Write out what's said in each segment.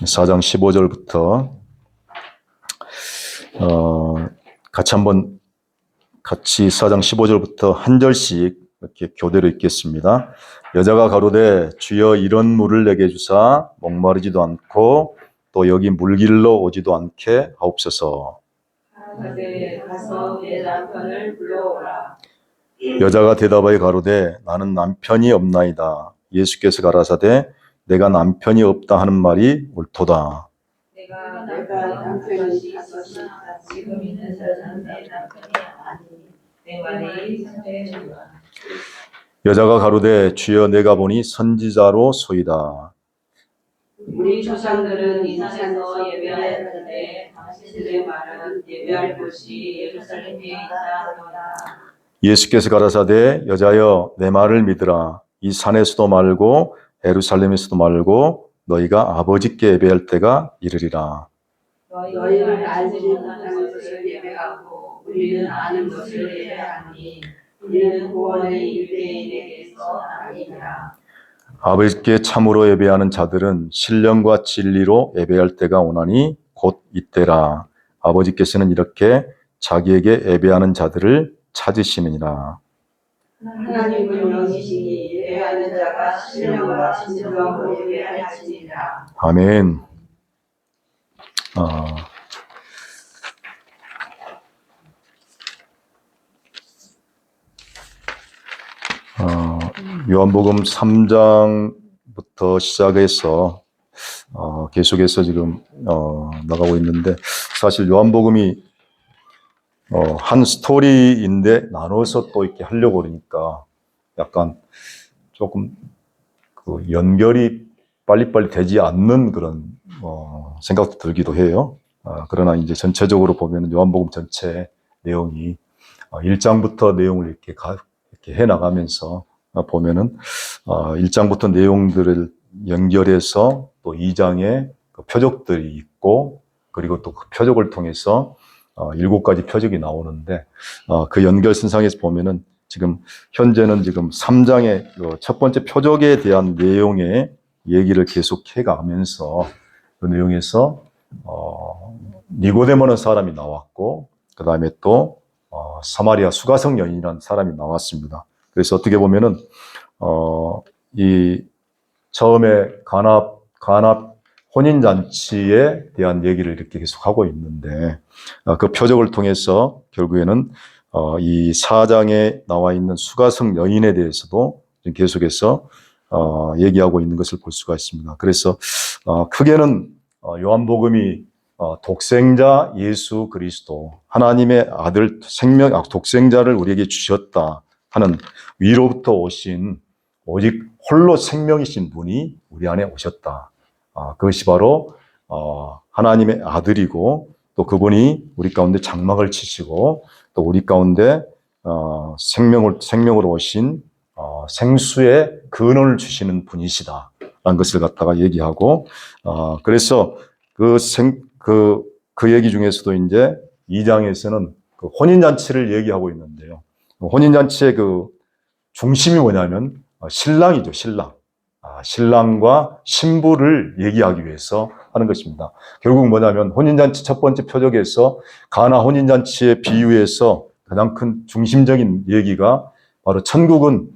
4장 15절부터 같이 4장 15절부터 한 절씩 이렇게 교대로 읽겠습니다. 여자가 가로되 주여 이런 물을 내게 주사 목마르지도 않고 또 여기 물길로 오지도 않게 하옵소서. 가서 내 남편을 불러오라. 여자가 대답하여 가로되 나는 남편이 없나이다. 예수께서 가라사대 내가 남편이 없다 하는 말이 옳도다. 내가 남편이 있었으나 지금 있는 자는 내 남편이 아니니 내 말이 참되리라. 여자가 가로되 주여 내가 보니 선지자로 소이다. 우리 조상들은 이 산에서 예배하였는데 당신들의 말은 예배할 곳이 예루살렘에 있다 하노라. 예수께서 가라사대 여자여 내 말을 믿으라. 이 산에서도 말고 예루살렘에서도 말고 너희가 아버지께 예배할 때가 이르리라. 너희는 알지 못하는 것을 예배하고 우리는 아는 것을 예배하니 우리는 구원의 유대인에게서 아니라. 아버지께 참으로 예배하는 자들은 신령과 진리로 예배할 때가 오나니 곧 이때라. 아버지께서는 이렇게 자기에게 예배하는 자들을 찾으시느니라. 하나님은 영이시니 예배하는 자가 신령과 진정으로 예배할지니라. 아멘. 요한복음 3장부터 시작해서 계속해서 지금 나가고 있는데, 사실 요한복음이 한 스토리인데 나눠서 또 이렇게 하려고 그러니까 약간 조금 그 연결이 빨리빨리 되지 않는 그런 생각도 들기도 해요. 그러나 이제 전체적으로 보면 요한복음 전체 내용이 1장부터 내용을 이렇게 해 나가면서 보면은 1장부터 내용들을 연결해서 또 2장에 그 표적들이 있고, 그리고 또 그 표적을 통해서 7가지 표적이 나오는데, 그 연결선상에서 보면은 지금 현재는 지금 3장의 첫 번째 표적에 대한 내용의 얘기를 계속 해가면서 그 내용에서 니고데모라는 사람이 나왔고, 그 다음에 또 사마리아 수가성 여인이라는 사람이 나왔습니다. 그래서 어떻게 보면은 이 처음에 간압 혼인잔치에 대한 얘기를 이렇게 계속 하고 있는데, 그 표적을 통해서 결국에는 이 4장에 나와 있는 수가성 여인에 대해서도 계속해서 얘기하고 있는 것을 볼 수가 있습니다. 그래서 크게는 요한복음이 독생자 예수 그리스도, 하나님의 아들 독생자를 우리에게 주셨다 하는 위로부터 오신 오직 홀로 생명이신 분이 우리 안에 오셨다. 그것이 바로 하나님의 아들이고, 또 그분이 우리 가운데 장막을 치시고 또 우리 가운데 생명으로 오신 생수의 근원을 주시는 분이시다라는 것을 갖다가 얘기하고, 그래서 그 얘기 중에서도 이제 2장에서는 그 혼인잔치를 얘기하고 있는데요. 혼인잔치의 그 중심이 뭐냐면 신랑이죠, 신랑. 신랑과 신부를 얘기하기 위해서 하는 것입니다. 결국 뭐냐면 혼인잔치 첫 번째 표적에서 가나 혼인잔치의 비유에서 가장 큰 중심적인 얘기가 바로 천국은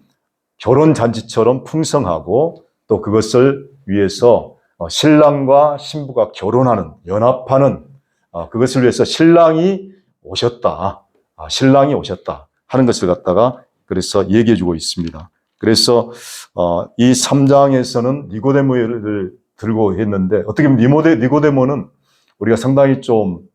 결혼잔치처럼 풍성하고, 또 그것을 위해서 신랑과 신부가 결혼하는, 연합하는, 그것을 위해서 신랑이 오셨다. 신랑이 오셨다 하는 것을 갖다가 그래서 얘기해 주고 있습니다. 그래서 이 3장에서는 니고데모를 들고 했는데, 어떻게 보면 니고데모는 우리가 상당히 좀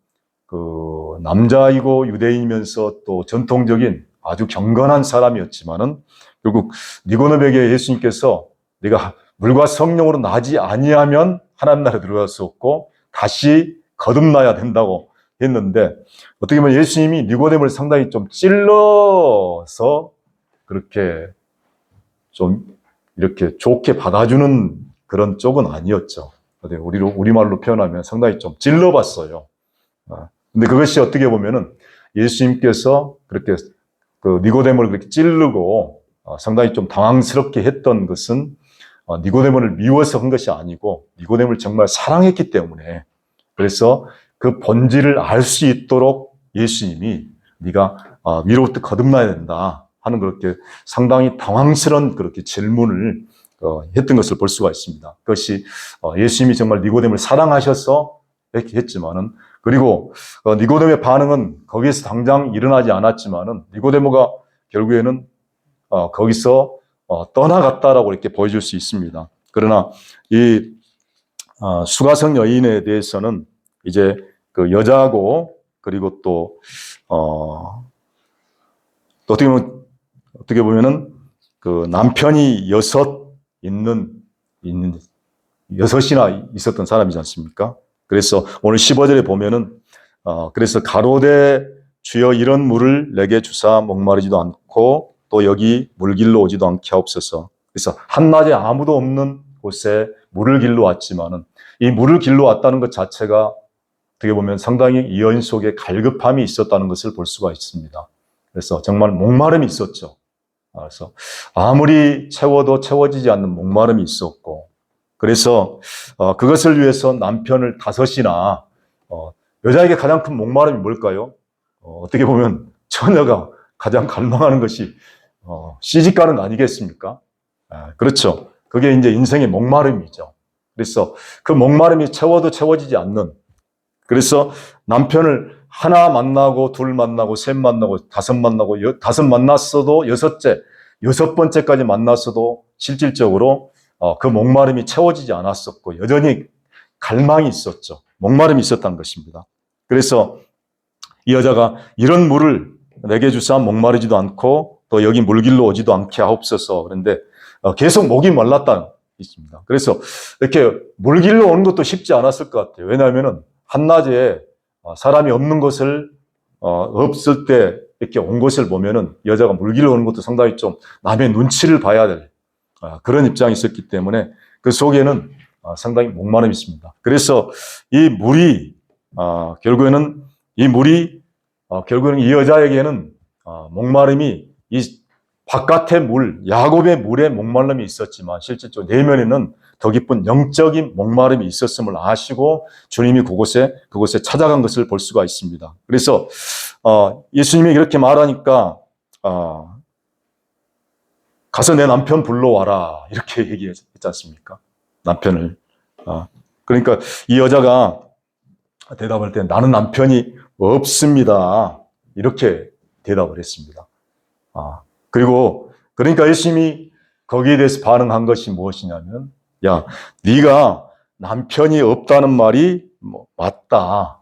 그 남자이고 유대인이면서 또 전통적인 아주 경건한 사람이었지만은, 결국 니고데모에게 예수님께서 네가 물과 성령으로 나지 아니하면 하나님 나라에 들어갈 수 없고 다시 거듭나야 된다고 했는데, 어떻게 보면 예수님이 니고데모를 상당히 좀 찔러서 그렇게 좀 이렇게 좋게 받아주는 그런 쪽은 아니었죠. 우리말로 표현하면 상당히 좀 찔러봤어요. 근데 그것이 어떻게 보면은 예수님께서 그렇게 그 니고데모를 그렇게 찌르고 상당히 좀 당황스럽게 했던 것은 니고데모를 미워서 한 것이 아니고 니고데모를 정말 사랑했기 때문에, 그래서 그 본질을 알 수 있도록 예수님이 네가 위로부터 거듭나야 된다 하는 그렇게 상당히 당황스러운 그렇게 질문을 했던 것을 볼 수가 있습니다. 그것이 예수님이 정말 니고데모를 사랑하셔서 이렇게 했지만은, 그리고 니고데모의 반응은 거기에서 당장 일어나지 않았지만은 니고데모가 결국에는 거기서 떠나갔다라고 이렇게 보여줄 수 있습니다. 그러나 이 수가성 여인에 대해서는 이제 그 여자고, 그리고 또 어떻게 보면은 그 남편이 여섯이나 있었던 사람이지 않습니까? 그래서 오늘 15절에 보면은 그래서 가로되 주여 이런 물을 내게 주사 목마르지도 않고 또 여기 물길로 오지도 않게 하옵소서. 그래서 한낮에 아무도 없는 곳에 물을 길러 왔지만은 이 물을 길러 왔다는 것 자체가 어떻게 보면 상당히 이 여인 속에 갈급함이 있었다는 것을 볼 수가 있습니다. 그래서 정말 목마름이 있었죠. 그래서 아무리 채워도 채워지지 않는 목마름이 있었고, 그래서 그것을 위해서 남편을 5이나 여자에게 가장 큰 목마름이 뭘까요? 어떻게 보면 처녀가 가장 갈망하는 것이 시집가는 거 아니겠습니까? 그렇죠. 그게 이제 인생의 목마름이죠. 그래서 그 목마름이 채워도 채워지지 않는, 그래서 남편을 하나 만나고 둘 만나고 셋 만나고 다섯 만나고 다섯 만났어도 여섯 번째까지 만났어도 실질적으로 그 목마름이 채워지지 않았었고 여전히 갈망이 있었죠. 목마름이 있었다는 것입니다. 그래서 이 여자가 이런 물을 내게 주사 목마르지도 않고 또 여기 물길로 오지도 않게 하옵소서. 그런데 계속 목이 말랐다는 있습니다. 그래서 이렇게 물길로 오는 것도 쉽지 않았을 것 같아요. 왜냐하면은 한낮에 사람이 없는 것을 없을 때 이렇게 온 것을 보면은 여자가 물길로 오는 것도 상당히 좀 남의 눈치를 봐야 될 그런 입장이 있었기 때문에 그 속에는 상당히 목마름이 있습니다. 그래서 이 물이 결국에는 이 여자에게는 목마름이 이 바깥의 물, 야곱의 물에 목마름이 있었지만 실질적으로 내면에는 더 깊은 영적인 목마름이 있었음을 아시고 주님이 그곳에 찾아간 것을 볼 수가 있습니다. 그래서 예수님이 이렇게 말하니까 가서 내 남편 불러와라 이렇게 얘기했지 않습니까? 남편을. 그러니까 이 여자가 대답할 때 나는 남편이 없습니다. 이렇게 대답을 했습니다. 그러니까 예수님이 거기에 대해서 반응한 것이 무엇이냐면, 야, 네가 남편이 없다는 말이 맞다.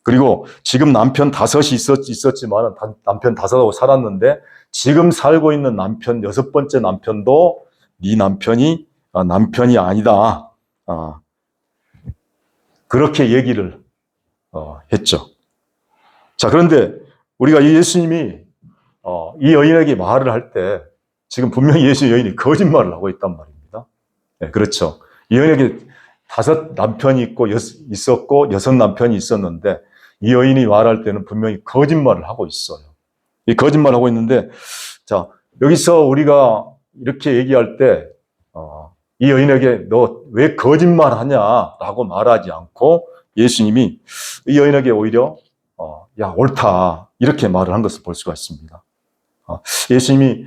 그리고 지금 남편 5이 있었지만 남편 5하고 살았는데 지금 살고 있는 남편 6번째 남편도 네 남편이 아니다. 그렇게 얘기를 했죠. 자, 그런데 우리가 이 예수님이 이 여인에게 말을 할 때 지금 분명히 예수 여인이 거짓말을 하고 있단 말입니다. 네, 그렇죠. 이 여인에게 5 남편이 있었고 6 남편이 있었는데 이 여인이 말할 때는 분명히 거짓말을 하고 있어요. 이 거짓말을 하고 있는데, 자, 여기서 우리가 이렇게 얘기할 때 이 여인에게 너 왜 거짓말하냐라고 말하지 않고 예수님이 이 여인에게 오히려 야, 옳다 이렇게 말을 한 것을 볼 수가 있습니다. 예수님이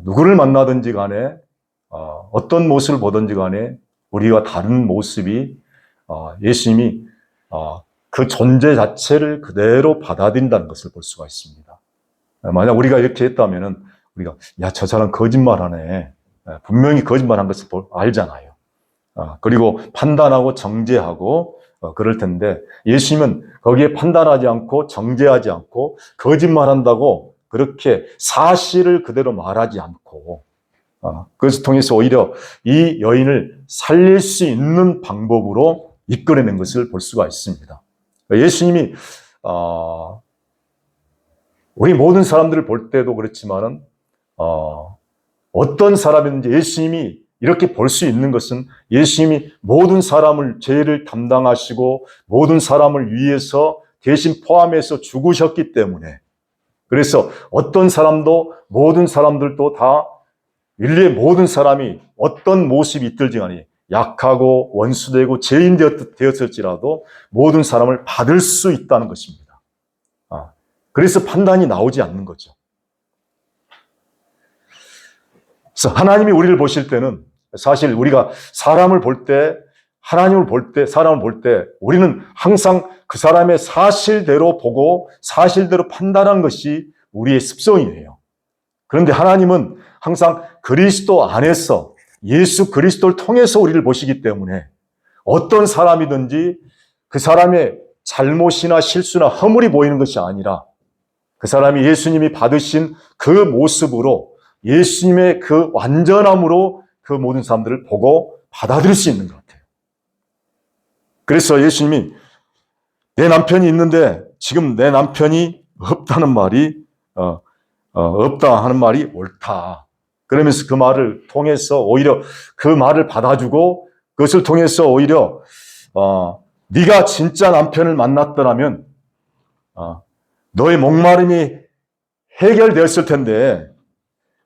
누구를 만나든지 간에 어떤 모습을 보든지 간에 우리와 다른 모습이 예수님이 그 존재 자체를 그대로 받아들인다는 것을 볼 수가 있습니다. 만약 우리가 이렇게 했다면은 우리가 야, 저 사람 거짓말하네. 분명히 거짓말한 것을 알잖아요. 그리고 판단하고 정죄하고 그럴 텐데 예수님은 거기에 판단하지 않고 정죄하지 않고 거짓말한다고 그렇게 사실을 그대로 말하지 않고 그것을 통해서 오히려 이 여인을 살릴 수 있는 방법으로 이끌어낸 것을 볼 수가 있습니다. 예수님이 우리 모든 사람들을 볼 때도 그렇지만은 어떤 사람이든지 예수님이 이렇게 볼 수 있는 것은 예수님이 모든 사람을 죄를 담당하시고 모든 사람을 위해서 대신 포함해서 죽으셨기 때문에, 그래서 어떤 사람도 모든 사람들도 다 인류의 모든 사람이 어떤 모습이 있든지 간에 약하고 원수되고 죄인 되었을지라도 모든 사람을 받을 수 있다는 것입니다. 그래서 판단이 나오지 않는 거죠. 그래서 하나님이 우리를 보실 때는 사실 우리가 사람을 볼 때, 하나님을 볼 때, 사람을 볼 때 우리는 항상 그 사람의 사실대로 보고 사실대로 판단한 것이 우리의 습성이에요. 그런데 하나님은 항상 그리스도 안에서 예수 그리스도를 통해서 우리를 보시기 때문에 어떤 사람이든지 그 사람의 잘못이나 실수나 허물이 보이는 것이 아니라 그 사람이 예수님이 받으신 그 모습으로 예수님의 그 완전함으로 그 모든 사람들을 보고 받아들일 수 있는 것 같아요. 그래서 예수님이 내 남편이 있는데 지금 내 남편이 없다는 말이 없다 하는 말이 옳다. 그러면서 그 말을 통해서 오히려 그 말을 받아주고 그것을 통해서 오히려 네가 진짜 남편을 만났더라면 너의 목마름이 해결되었을 텐데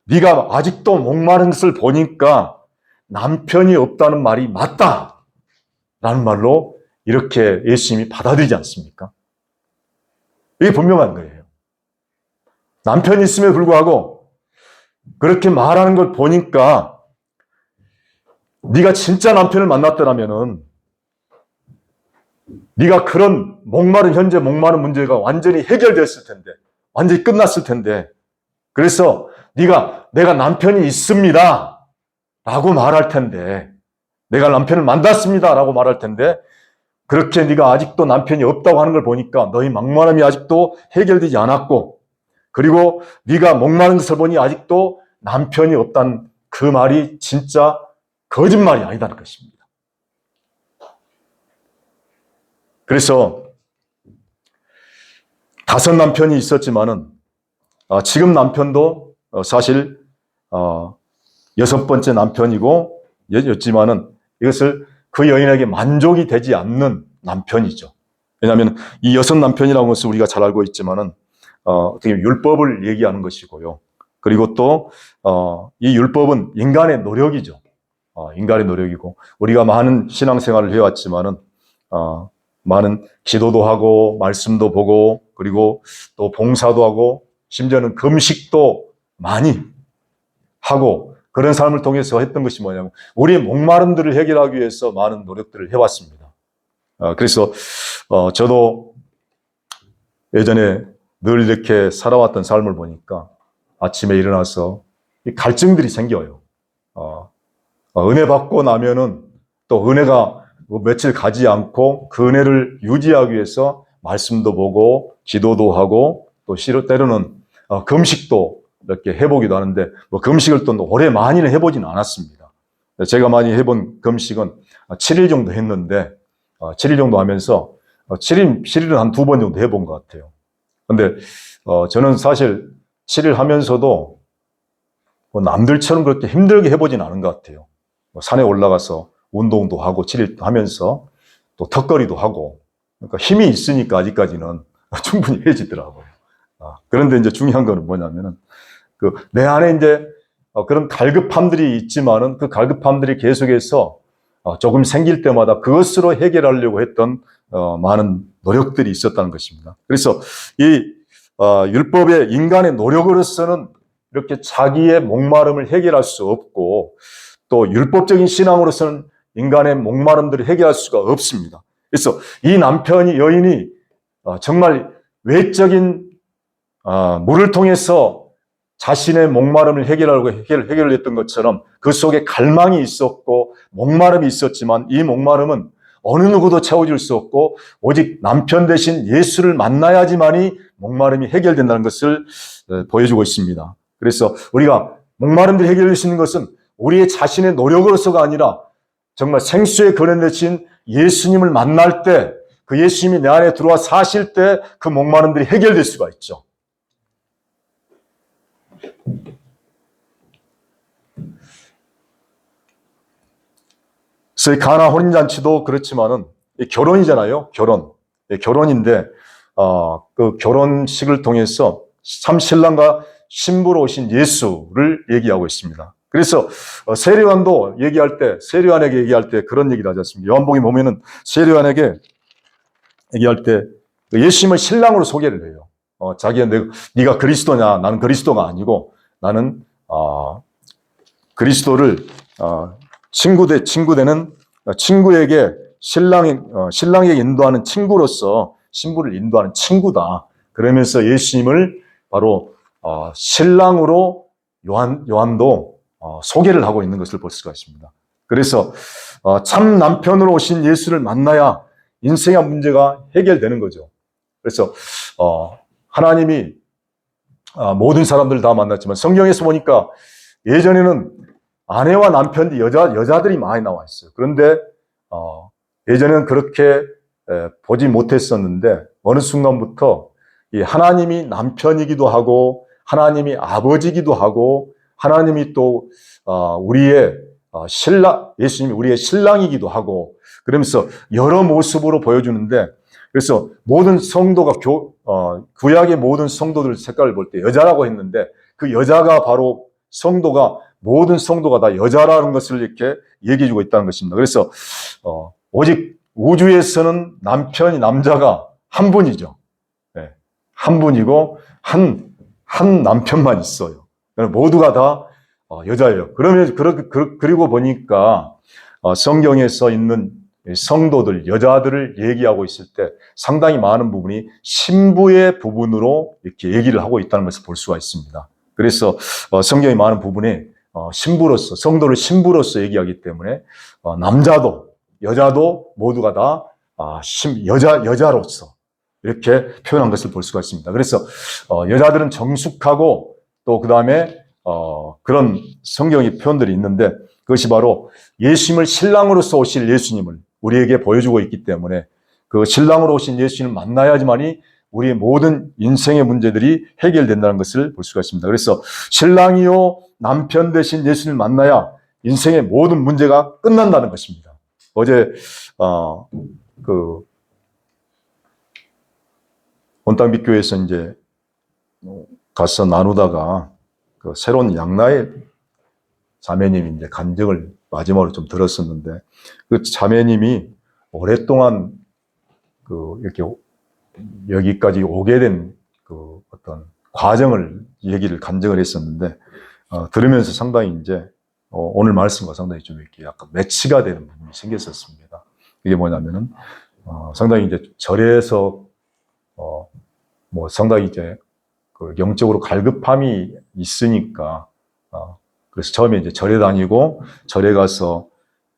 네가 아직도 목마른 것을 보니까 남편이 없다는 말이 맞다 라는 말로 이렇게 예수님이 받아들이지 않습니까? 이게 분명한 거예요. 남편이 있음에도 불구하고 그렇게 말하는 걸 보니까 네가 진짜 남편을 만났더라면은 네가 그런 현재 목마른 문제가 완전히 해결됐을 텐데, 완전히 끝났을 텐데, 그래서 내가 남편이 있습니다 라고 말할 텐데, 내가 남편을 만났습니다 라고 말할 텐데, 그렇게 네가 아직도 남편이 없다고 하는 걸 보니까 너희 목마름이 아직도 해결되지 않았고, 그리고 네가 목마른 것을 보니 아직도 남편이 없다는 그 말이 진짜 거짓말이 아니다는 것입니다. 그래서 5 남편이 있었지만은 지금 남편도 사실 6번째 남편이고 였지만은 이것을 그 여인에게 만족이 되지 않는 남편이죠. 왜냐하면 이 6 남편이라는 것을 우리가 잘 알고 있지만은 어떻게 율법을 얘기하는 것이고요. 그리고 또 이 율법은 인간의 노력이죠. 인간의 노력이고 우리가 많은 신앙생활을 해왔지만은 많은 기도도 하고 말씀도 보고 그리고 또 봉사도 하고 심지어는 금식도 많이 하고 그런 삶을 통해서 했던 것이 뭐냐면 우리의 목마름들을 해결하기 위해서 많은 노력들을 해왔습니다. 그래서 저도 예전에 늘 이렇게 살아왔던 삶을 보니까 아침에 일어나서 갈증들이 생겨요. 은혜 받고 나면은 또 은혜가 며칠 가지 않고 그 은혜를 유지하기 위해서 말씀도 보고 기도도 하고 또 때로는 금식도 이렇게 해보기도 하는데 금식을 또 오래 많이는 해보지는 않았습니다. 제가 많이 해본 금식은 7일 정도 했는데 7일 정도 하면서 7일은 한 2번 정도 해본 것 같아요. 근데 저는 사실 7일 하면서도 남들처럼 그렇게 힘들게 해보진 않은 것 같아요. 산에 올라가서 운동도 하고 7일 하면서 또 턱걸이도 하고 그러니까 힘이 있으니까 아직까지는 충분히 해지더라고요. 그런데 이제 중요한 거는 뭐냐면은 내 안에 이제 그런 갈급함들이 있지만은 그 갈급함들이 계속해서 조금 생길 때마다 그것으로 해결하려고 했던 많은 노력들이 있었다는 것입니다. 그래서 이 율법의 인간의 노력으로서는 이렇게 자기의 목마름을 해결할 수 없고 또 율법적인 신앙으로서는 인간의 목마름들을 해결할 수가 없습니다. 그래서 이 여인이 정말 외적인 물을 통해서 자신의 목마름을 해결하려고 해결을 했던 것처럼 그 속에 갈망이 있었고 목마름이 있었지만 이 목마름은 어느 누구도 채워줄 수 없고 오직 남편 대신 예수를 만나야지만이 목마름이 해결된다는 것을 보여주고 있습니다. 그래서 우리가 목마름들이 해결될 수 있는 것은 우리의 자신의 노력으로서가 아니라 정말 생수의 근원 되신 예수님을 만날 때 그 예수님이 내 안에 들어와 사실 때 그 목마름들이 해결될 수가 있죠. 그래서 이 가나 혼인잔치도 그렇지만은 결혼이잖아요. 결혼인데 그 결혼식을 통해서 참 신랑과 신부로 오신 예수를 얘기하고 있습니다. 그래서 세례요한도 얘기할 때, 세례요한에게 얘기할 때 그런 얘기를 하지 않습니까? 요한복음 보면은 세례요한에게 얘기할 때 예수님을 신랑으로 소개를 해요. 네가 그리스도냐? 나는 그리스도가 아니고 나는 그리스도를 친구되는 친구에게 신랑에게 인도하는 친구로서 신부를 인도하는 친구다. 그러면서 예수님을 바로 신랑으로 요한도 소개를 하고 있는 것을 볼 수가 있습니다. 그래서 참 남편으로 오신 예수를 만나야 인생의 문제가 해결되는 거죠. 그래서 하나님이 모든 사람들 다 만났지만 성경에서 보니까 예전에는 아내와 남편, 여자들이 많이 나와 있어요. 그런데 예전에는 그렇게 보지 못했었는데 어느 순간부터 이 하나님이 남편이기도 하고 하나님이 아버지이기도 하고 하나님이 또 우리의 예수님이 우리의 신랑이기도 하고 그러면서 여러 모습으로 보여주는데 그래서 모든 성도가 구약의 모든 성도들 색깔을 볼 때 여자라고 했는데 그 여자가 바로 모든 성도가 다 여자라는 것을 이렇게 얘기해주고 있다는 것입니다. 그래서 오직 우주에서는 남자가 한 분이죠. 네, 한 분이고 한 남편만 있어요. 모두가 다 여자예요. 그리고 보니까 성경에 써 있는 성도들, 여자들을 얘기하고 있을 때 상당히 많은 부분이 신부의 부분으로 이렇게 얘기를 하고 있다는 것을 볼 수가 있습니다. 그래서 성경의 많은 부분에 성도를 신부로서 얘기하기 때문에 남자도 여자도 모두가 다 여자로서 이렇게 표현한 것을 볼 수가 있습니다. 그래서 여자들은 정숙하고 또 그 다음에 그런 성경의 표현들이 있는데 그것이 바로 예수님을 신랑으로서 오실 예수님을 우리에게 보여주고 있기 때문에 그 신랑으로 오신 예수님을 만나야지만이 우리의 모든 인생의 문제들이 해결된다는 것을 볼 수가 있습니다. 그래서 신랑이요 남편 되신 예수님을 만나야 인생의 모든 문제가 끝난다는 것입니다. 어제 온땅빛교회에서 이제 가서 나누다가 그 새로운 양나의 자매님이 이제 간증을 마지막으로 좀 들었었는데 그 자매님이 오랫동안 이렇게 여기까지 오게 된 그 어떤 과정을 간증을 했었는데 들으면서 상당히 이제 오늘 말씀과 상당히 좀 이렇게 약간 매치가 되는 부분이 생겼었습니다. 이게 뭐냐면은 상당히 이제 절에서 뭐 상당히 이제 그 영적으로 갈급함이 있으니까 그래서 처음에 이제 절에 다니고 절에 가서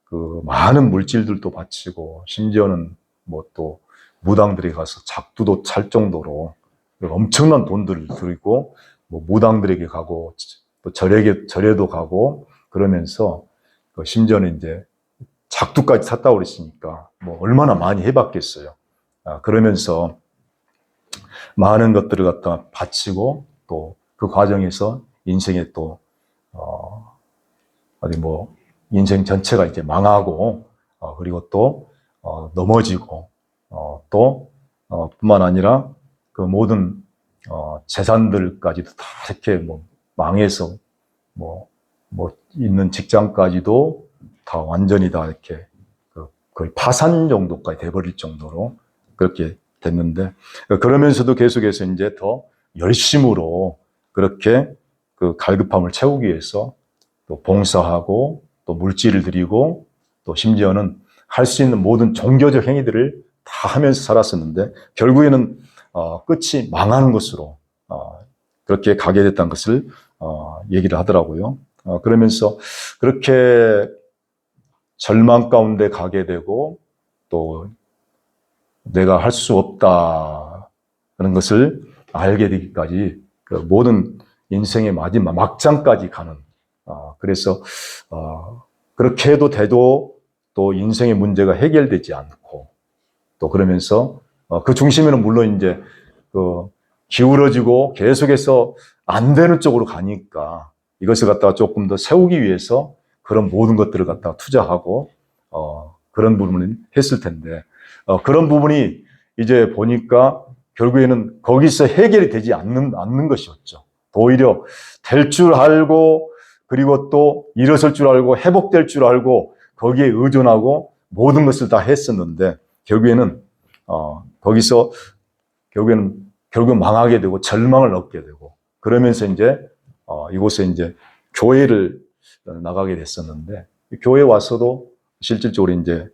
그 많은 물질들도 바치고 심지어는 뭐 또 무당들에 가서 작두도 찰 정도로 엄청난 돈들을 들이고 뭐 무당들에게 가고 또 절에도 가고 그러면서 심지어는 이제 작두까지 샀다고 그랬으니까 뭐 얼마나 많이 해봤겠어요. 그러면서 많은 것들을 갖다 바치고 또 그 과정에서 인생에 또 어디 뭐 인생 전체가 이제 망하고 그리고 또 넘어지고 또 뿐만 아니라 그 모든 재산들까지도 다 이렇게 뭐 망해서 뭐 있는 직장까지도 다 완전히 다 이렇게 거의 파산 정도까지 돼버릴 정도로 그렇게 됐는데 그러면서도 계속해서 이제 더 열심으로 그렇게 그 갈급함을 채우기 위해서 또 봉사하고 또 물질을 드리고 또 심지어는 할 수 있는 모든 종교적 행위들을 다 하면서 살았었는데 결국에는 끝이 망하는 것으로 그렇게 가게 됐다는 것을 얘기를 하더라고요. 그러면서 그렇게 절망 가운데 가게 되고 또 내가 할 수 없다는 것을 알게 되기까지 그 모든 인생의 마지막 막장까지 가는 그래서 그렇게 해도 또 인생의 문제가 해결되지 않고 또 그러면서 그 중심에는 물론 이제 기울어지고 계속해서 안 되는 쪽으로 가니까 이것을 갖다가 조금 더 세우기 위해서 그런 모든 것들을 갖다가 투자하고 그런 부분을 했을 텐데 그런 부분이 이제 보니까 결국에는 거기서 해결이 되지 않는 것이었죠. 오히려 될 줄 알고 그리고 또 일어설 줄 알고 회복될 줄 알고 거기에 의존하고 모든 것을 다 했었는데 결국에는 거기서 결국 망하게 되고 절망을 얻게 되고 그러면서 이제 이곳에 이제 교회를 나가게 됐었는데 교회 와서도 실질적으로 이제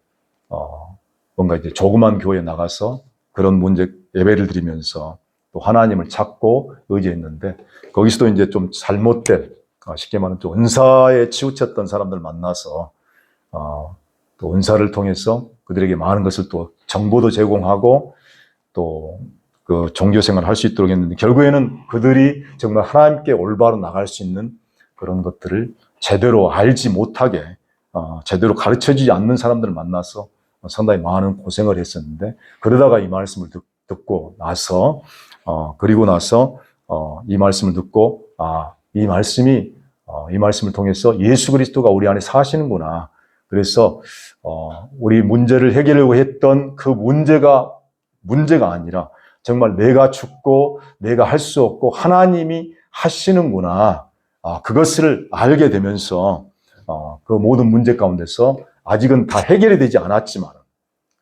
뭔가 이제 조그만 교회에 나가서 그런 문제 예배를 드리면서 또 하나님을 찾고 의지했는데 거기서도 이제 좀 잘못된 쉽게 말하면 좀 은사에 치우쳤던 사람들 만나서 또 은사를 통해서 그들에게 많은 것을 또 정보도 제공하고 또 그 종교생활을 할 수 있도록 했는데 결국에는 그들이 정말 하나님께 올바로 나갈 수 있는 그런 것들을 제대로 알지 못하게 제대로 가르쳐주지 않는 사람들을 만나서 상당히 많은 고생을 했었는데 그러다가 이 말씀을 듣고 나서 그리고 나서 이 말씀을 듣고 이 말씀을 통해서 예수 그리스도가 우리 안에 사시는구나. 그래서 우리 문제를 해결하려고 했던 그 문제가 아니라 정말 내가 죽고 내가 할 수 없고 하나님이 하시는구나. 그것을 알게 되면서 그 모든 문제 가운데서 아직은 다 해결이 되지 않았지만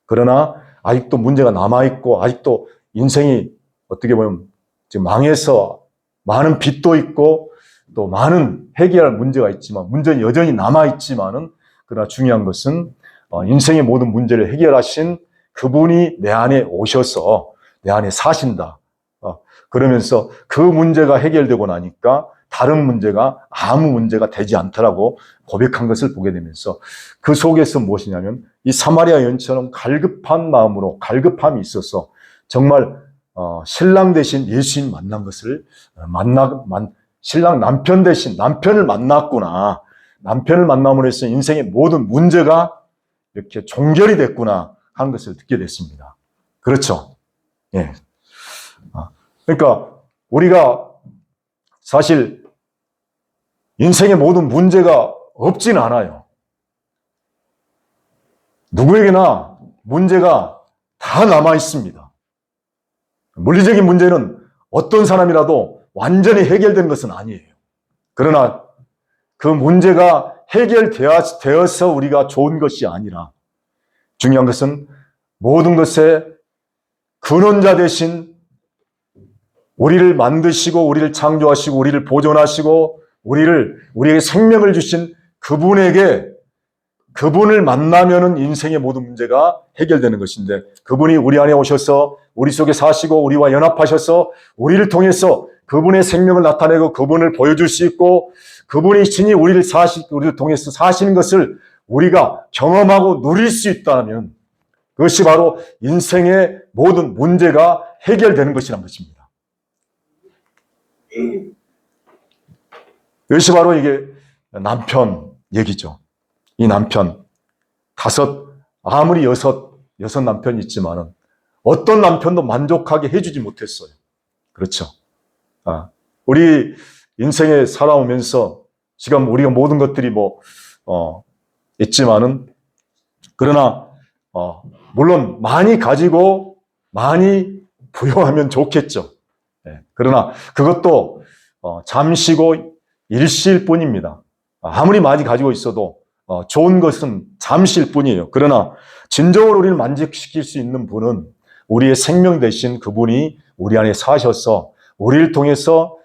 그러나 아직도 문제가 남아있고 아직도 인생이 어떻게 보면 지금 망해서 많은 빚도 있고 또 많은 해결할 문제가 있지만 문제는 여전히 남아있지만은 그러나 중요한 것은 인생의 모든 문제를 해결하신 그분이 내 안에 오셔서 내 안에 사신다. 그러면서 그 문제가 해결되고 나니까 다른 문제가 아무 문제가 되지 않더라고 고백한 것을 보게 되면서 그 속에서 무엇이냐면 이 사마리아 여인처럼 갈급함이 있어서 정말 신랑 대신 예수님 만난 것을 신랑 남편 대신 남편을 만났구나. 남편을 만남으로 해서 인생의 모든 문제가 이렇게 종결이 됐구나 하는 것을 듣게 됐습니다. 그렇죠. 예. 그러니까 우리가 사실 인생의 모든 문제가 없진 않아요. 누구에게나 문제가 다 남아 있습니다. 물리적인 문제는 어떤 사람이라도 완전히 해결된 것은 아니에요. 그러나 그 문제가 해결되어서 우리가 좋은 것이 아니라 중요한 것은 모든 것의 근원자 되신 우리를 만드시고 우리를 창조하시고 우리를 보존하시고 우리에게 생명을 주신 그분을 만나면은 인생의 모든 문제가 해결되는 것인데 그분이 우리 안에 오셔서 우리 속에 사시고 우리와 연합하셔서 우리를 통해서 그분의 생명을 나타내고 그분을 보여줄 수 있고 그분이 친히 우리를 통해서 사시는 것을 우리가 경험하고 누릴 수 있다면 그것이 바로 인생의 모든 문제가 해결되는 것이란 것입니다. 이것이 바로 이게 남편 얘기죠. 이 남편, 아무리 여섯 남편이 있지만은 어떤 남편도 만족하게 해주지 못했어요. 그렇죠. 우리 인생에 살아오면서 지금 우리가 모든 것들이 있지만은 그러나 물론 많이 가지고 많이 부여하면 좋겠죠. 그러나 그것도 잠시고 일시일 뿐입니다. 아무리 많이 가지고 있어도 좋은 것은 잠시일 뿐이에요. 그러나 진정으로 우리를 만족시킬 수 있는 분은 우리의 생명 되신 그분이 우리 안에 사셔서 우리를 통해서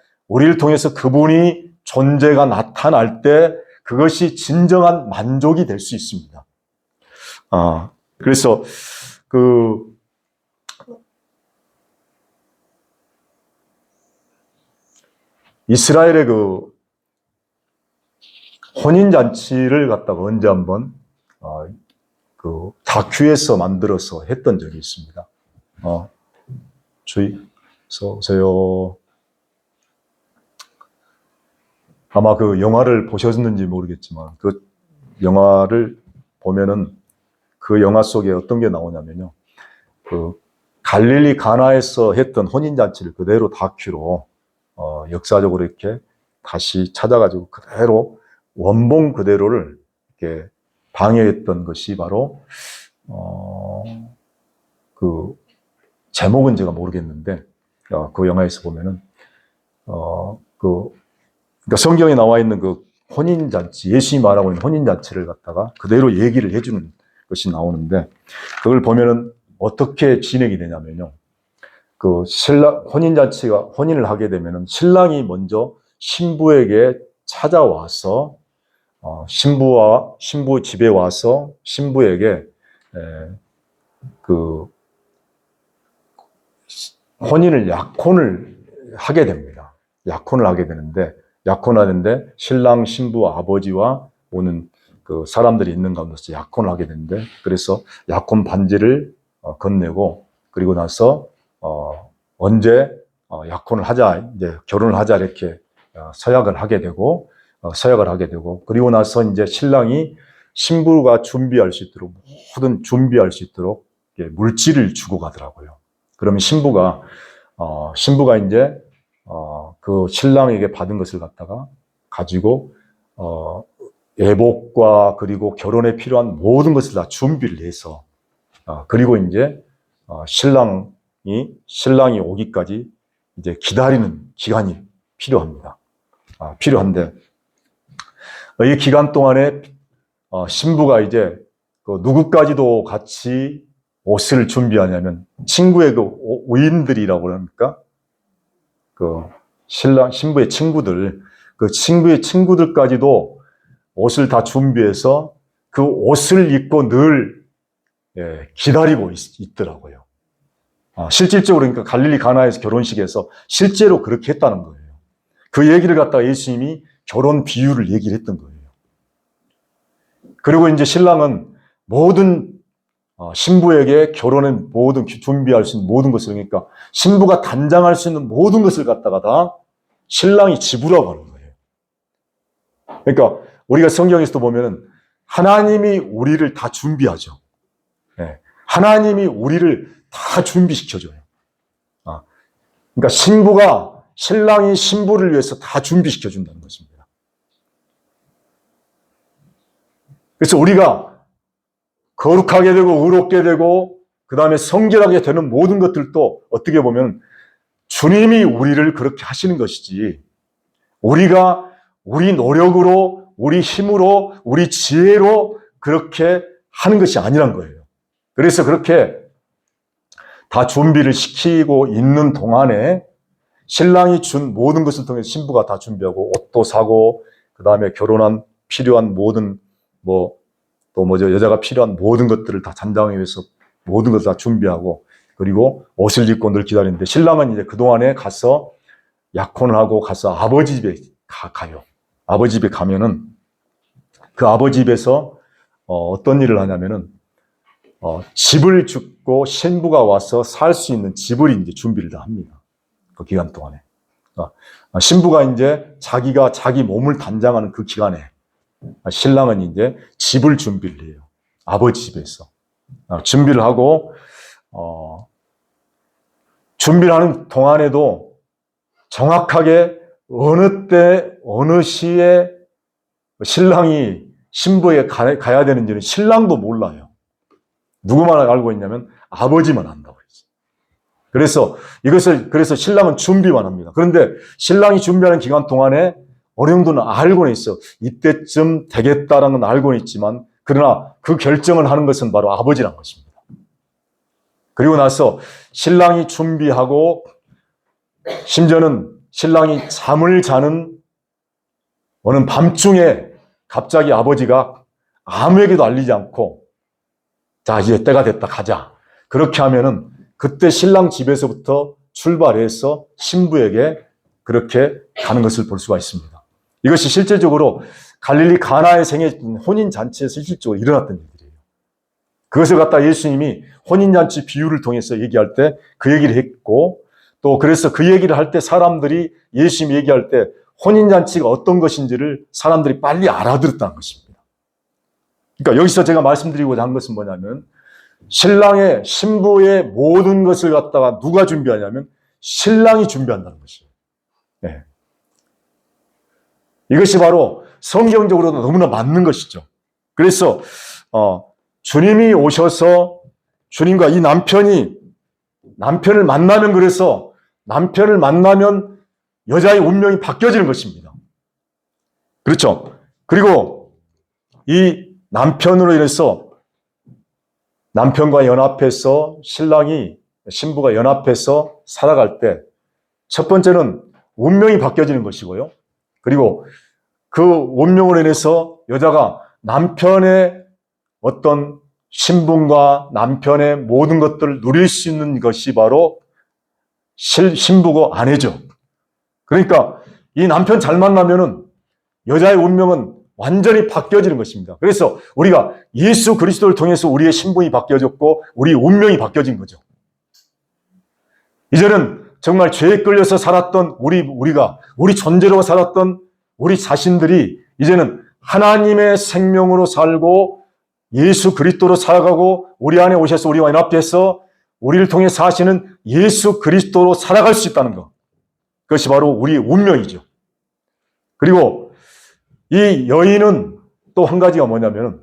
그분이 존재가 나타날 때 그것이 진정한 만족이 될 수 있습니다. 그래서 이스라엘의 혼인잔치를 갖다가 언제 한번 다큐에서 만들어서 했던 적이 있습니다. 오세요. 아마 그 영화를 보셨는지 모르겠지만 그 영화를 보면은 그 영화 속에 어떤 게 나오냐면요. 갈릴리 가나에서 했던 혼인잔치를 그대로 다큐로 역사적으로 이렇게 다시 찾아가지고 그대로 원본 그대로를 이렇게 방영했던 것이 바로 그 제목은 제가 모르겠는데 그 영화에서 보면은 그러니까 성경에 나와 있는 그 혼인잔치, 예수님이 말하고 있는 혼인잔치를 갖다가 그대로 얘기를 해주는 것이 나오는데, 그걸 보면은 어떻게 진행이 되냐면요. 그 혼인을 하게 되면은 신랑이 먼저 신부에게 찾아와서, 신부 집에 와서 신부에게, 그, 약혼을 하게 됩니다. 약혼을 하게 되는데, 약혼하는데 신랑, 신부, 아버지와 오는 그 사람들이 있는 가운데서 약혼을 하게 되는데, 그래서 약혼 반지를 건네고, 그리고 나서 언제 약혼을 하자, 이제 결혼을 하자, 이렇게 서약을 하게 되고, 그리고 나서 이제 신랑이 신부가 준비할 수 있도록, 모든 준비할 수 있도록 물질을 주고 가더라고요. 그러면 신부가 이제 그 신랑에게 받은 것을 갖다가 가지고 예복과 그리고 결혼에 필요한 모든 것을 다 준비를 해서, 그리고 이제 신랑이 오기까지 이제 기다리는 기간이 필요합니다. 필요한데, 이 기간 동안에 신부가 이제 그 누구까지도 같이 옷을 준비하냐면, 친구의 그 오인들이라고 그러니까, 그 신부의 친구들, 그 친구의 친구들까지도 옷을 다 준비해서 그 옷을 입고 늘 기다리고 있더라고요. 실질적으로, 그러니까 갈릴리 가나에서 결혼식에서 실제로 그렇게 했다는 거예요. 그 얘기를 갖다가 예수님이 결혼 비유를 얘기를 했던 거예요. 그리고 이제 신랑은 모든 신부에게 결혼의 모든 준비할 수 있는 모든 것을, 그러니까 신부가 단장할 수 있는 모든 것을 갖다가 다 신랑이 지불하고 하는 거예요. 그러니까 우리가 성경에서도 보면은 하나님이 우리를 다 준비하죠. 하나님이 우리를 다 준비시켜줘요. 그러니까 신랑이 신부를 위해서 다 준비시켜준다는 것입니다. 그래서 우리가 거룩하게 되고 의롭게 되고 그 다음에 성결하게 되는 모든 것들도 어떻게 보면 주님이 우리를 그렇게 하시는 것이지, 우리가 우리 노력으로, 우리 힘으로, 우리 지혜로 그렇게 하는 것이 아니란 거예요. 그래서 그렇게 다 준비를 시키고 있는 동안에 신랑이 준 모든 것을 통해 신부가 다 준비하고 옷도 사고, 그 다음에 결혼한 필요한 모든 여자가 필요한 모든 것들을 다 단장하기 위해서 모든 것을 다 준비하고, 그리고 옷을 입고 늘 기다리는데, 신랑은 이제 그동안에 가서 약혼을 하고 가서 아버지 집에 가요. 아버지 집에 가면은 그 아버지 집에서 어떤 일을 하냐면은 집을 짓고 신부가 와서 살 수 있는 집을 이제 준비를 다 합니다. 그 기간 동안에. 신부가 이제 자기가 자기 몸을 단장하는 그 기간에 신랑은 이제 집을 준비를 해요. 아버지 집에서. 준비를 하고, 준비를 하는 동안에도 정확하게 어느 때, 어느 시에 신랑이 신부에게 가야 되는지는 신랑도 몰라요. 누구만 알고 있냐면 아버지만 안다고 그랬어요. 그래서 신랑은 준비만 합니다. 그런데 신랑이 준비하는 기간 동안에 어느 정도는 알고는 있어. 이때쯤 되겠다라는 건 알고는 있지만, 그러나 그 결정을 하는 것은 바로 아버지란 것입니다. 그리고 나서 신랑이 준비하고, 심지어는 신랑이 잠을 자는 어느 밤중에 갑자기 아버지가 아무에게도 알리지 않고, 자, 이제 때가 됐다, 가자. 그렇게 하면은 그때 신랑 집에서부터 출발해서 신부에게 그렇게 가는 것을 볼 수가 있습니다. 이것이 실제적으로 갈릴리 가나의 혼인잔치에서 실질적으로 일어났던 일들이에요. 그것을 갖다 예수님이 혼인잔치 비유를 통해서 얘기할 때 그 얘기를 했고, 또 그래서 그 얘기를 할 때 사람들이 예수님이 얘기할 때 혼인잔치가 어떤 것인지를 사람들이 빨리 알아들었다는 것입니다. 그러니까 여기서 제가 말씀드리고자 한 것은 뭐냐면, 신부의 모든 것을 갖다가 누가 준비하냐면 신랑이 준비한다는 것이에요. 네. 이것이 바로 성경적으로도 너무나 맞는 것이죠. 그래서 주님이 오셔서 주님과 이 남편을 만나면, 그래서 남편을 만나면 여자의 운명이 바뀌어지는 것입니다. 그렇죠? 그리고 이 남편으로 인해서 남편과 연합해서 신부가 연합해서 살아갈 때 첫 번째는 운명이 바뀌어지는 것이고요. 그리고 그 운명으로 인해서 여자가 남편의 어떤 신분과 남편의 모든 것들을 누릴 수 있는 것이 바로 신부고 아내죠. 그러니까 이 남편 잘 만나면은 여자의 운명은 완전히 바뀌어지는 것입니다. 그래서 우리가 예수 그리스도를 통해서 우리의 신분이 바뀌어졌고 우리 운명이 바뀌어진 거죠. 이제는 정말 죄에 끌려서 살았던 우리 존재로 살았던 우리 자신들이 이제는 하나님의 생명으로 살고 예수 그리스도로 살아가고 우리 안에 오셔서 우리와 연합해서 우리를 통해 사시는 예수 그리스도로 살아갈 수 있다는 것. 그것이 바로 우리의 운명이죠. 그리고 이 여인은 또 한 가지가 뭐냐면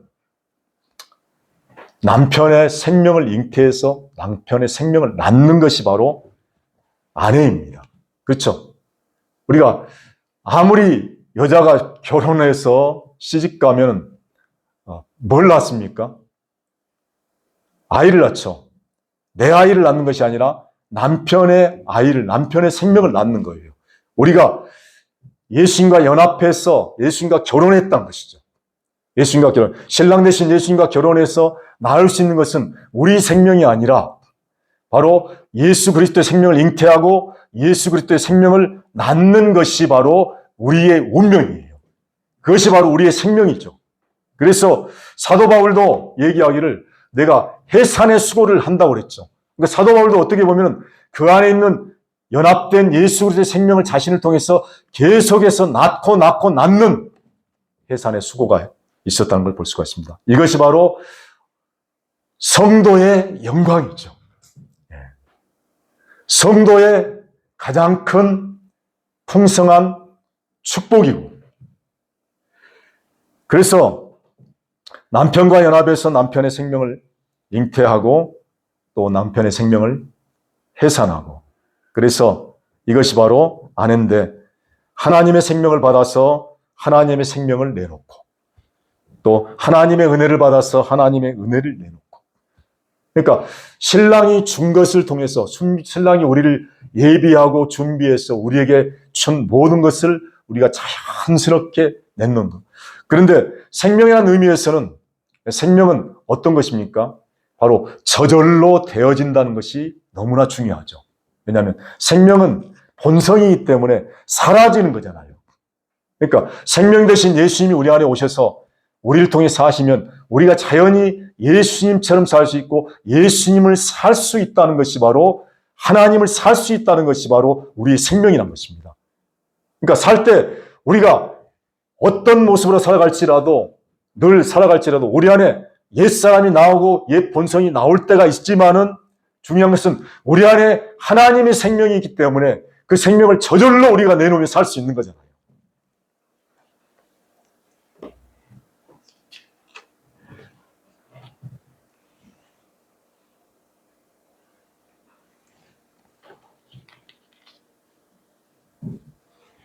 남편의 생명을 잉태해서 남편의 생명을 낳는 것이 바로 아내입니다. 그렇죠? 우리가 아무리 여자가 결혼해서 시집가면 뭘 낳습니까? 아이를 낳죠. 내 아이를 낳는 것이 아니라 남편의 아이를, 남편의 생명을 낳는 거예요. 우리가 예수님과 연합해서 예수님과 결혼했다는 것이죠. 예수님과 결혼, 신랑 대신 예수님과 결혼해서 낳을 수 있는 것은 우리 생명이 아니라 바로 예수 그리스도의 생명을 잉태하고 예수 그리스도의 생명을 낳는 것이 바로 우리의 운명이에요. 그것이 바로 우리의 생명이죠. 그래서 사도 바울도 얘기하기를 내가 해산의 수고를 한다고 그랬죠. 그러니까 사도 바울도 어떻게 보면 그 안에 있는 연합된 예수 그리스도의 생명을 자신을 통해서 계속해서 낳고 낳는 해산의 수고가 있었다는 걸 볼 수가 있습니다. 이것이 바로 성도의 영광이죠. 성도의 가장 큰 풍성한 축복이고, 그래서 남편과 연합해서 남편의 생명을 잉태하고 또 남편의 생명을 해산하고, 그래서 이것이 바로 아내인데 하나님의 생명을 받아서 하나님의 생명을 내놓고 또 하나님의 은혜를 받아서 하나님의 은혜를 내놓고, 그러니까 신랑이 준 것을 통해서 신랑이 우리를 예비하고 준비해서 우리에게 준 모든 것을 우리가 자연스럽게 내놓는 것. 그런데 생명이라는 의미에서는 생명은 어떤 것입니까? 바로 저절로 되어진다는 것이 너무나 중요하죠. 왜냐하면 생명은 본성이기 때문에 사라지는 거잖아요. 그러니까 생명 대신 예수님이 우리 안에 오셔서 우리를 통해 사시면 우리가 자연히 예수님처럼 살 수 있고 예수님을 살 수 있다는 것이 바로 하나님을 살 수 있다는 것이 바로 우리의 생명이라는 것입니다. 그러니까 살 때 우리가 어떤 모습으로 살아갈지라도 늘 살아갈지라도 우리 안에 옛사람이 나오고 옛 본성이 나올 때가 있지만은 중요한 것은 우리 안에 하나님의 생명이 있기 때문에 그 생명을 저절로 우리가 내놓으며 살 수 있는 거잖아요.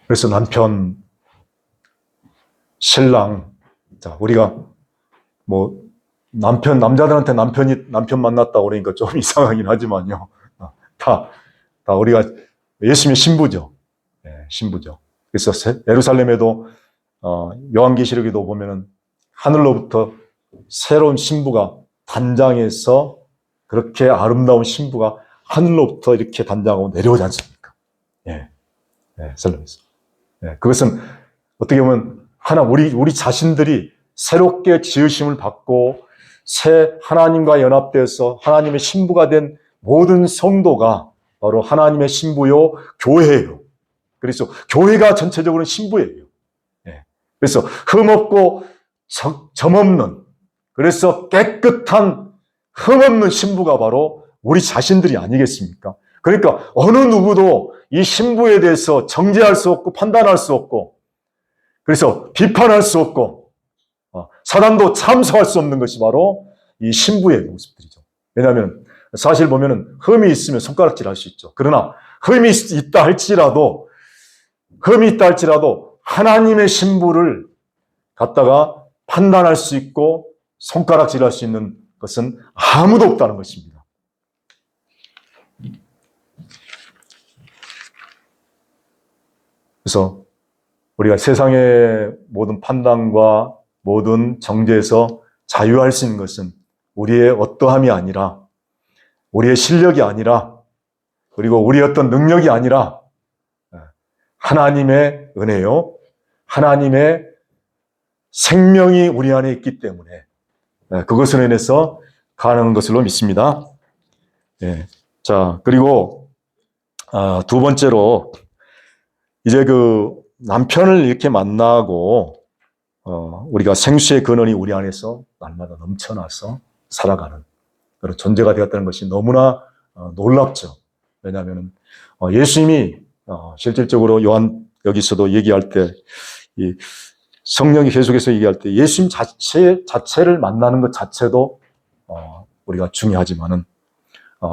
그래서 남편, 신랑, 자, 우리가 남자들한테 남편 만났다고 그러니까 좀 이상하긴 하지만요. 다 우리가 예수님의 신부죠. 네, 신부죠. 그래서 예루살렘에도, 요한계시록에도 보면은 하늘로부터 새로운 신부가 단장해서 그렇게 아름다운 신부가 하늘로부터 이렇게 단장하고 내려오지 않습니까? 예. 네, 설명했어. 네, 그것은 어떻게 보면 우리 자신들이 새롭게 지으심을 받고 새 하나님과 연합되어서 하나님의 신부가 된 모든 성도가 바로 하나님의 신부요 교회예요. 그래서 교회가 전체적으로 신부예요. 네, 그래서 흠없고 점없는, 그래서 깨끗한 흠없는 신부가 바로 우리 자신들이 아니겠습니까? 그러니까 어느 누구도 이 신부에 대해서 정죄할 수 없고 판단할 수 없고, 그래서 비판할 수 없고, 사단도 참소할 수 없는 것이 바로 이 신부의 모습들이죠. 왜냐하면 사실 보면은 흠이 있으면 손가락질 할 수 있죠. 그러나 흠이 있다 할지라도 하나님의 신부를 갖다가 판단할 수 있고 손가락질할 수 있는 것은 아무도 없다는 것입니다. 그래서 우리가 세상의 모든 판단과 모든 정죄에서 자유할 수 있는 것은 우리의 어떠함이 아니라, 우리의 실력이 아니라, 그리고 우리의 어떤 능력이 아니라 하나님의 은혜요, 하나님의 생명이 우리 안에 있기 때문에 그것으로 인해서 가능한 것으로 믿습니다. 자, 그리고 두 번째로 이제 그 남편을 이렇게 만나고 우리가 생수의 근원이 우리 안에서 날마다 넘쳐나서 살아가는 그런 존재가 되었다는 것이 너무나 놀랍죠. 왜냐하면 예수님이 실질적으로 요한 여기서도 얘기할 때, 이 성령이 계속해서 얘기할 때 예수님 자체를 만나는 것 자체도 우리가 중요하지만은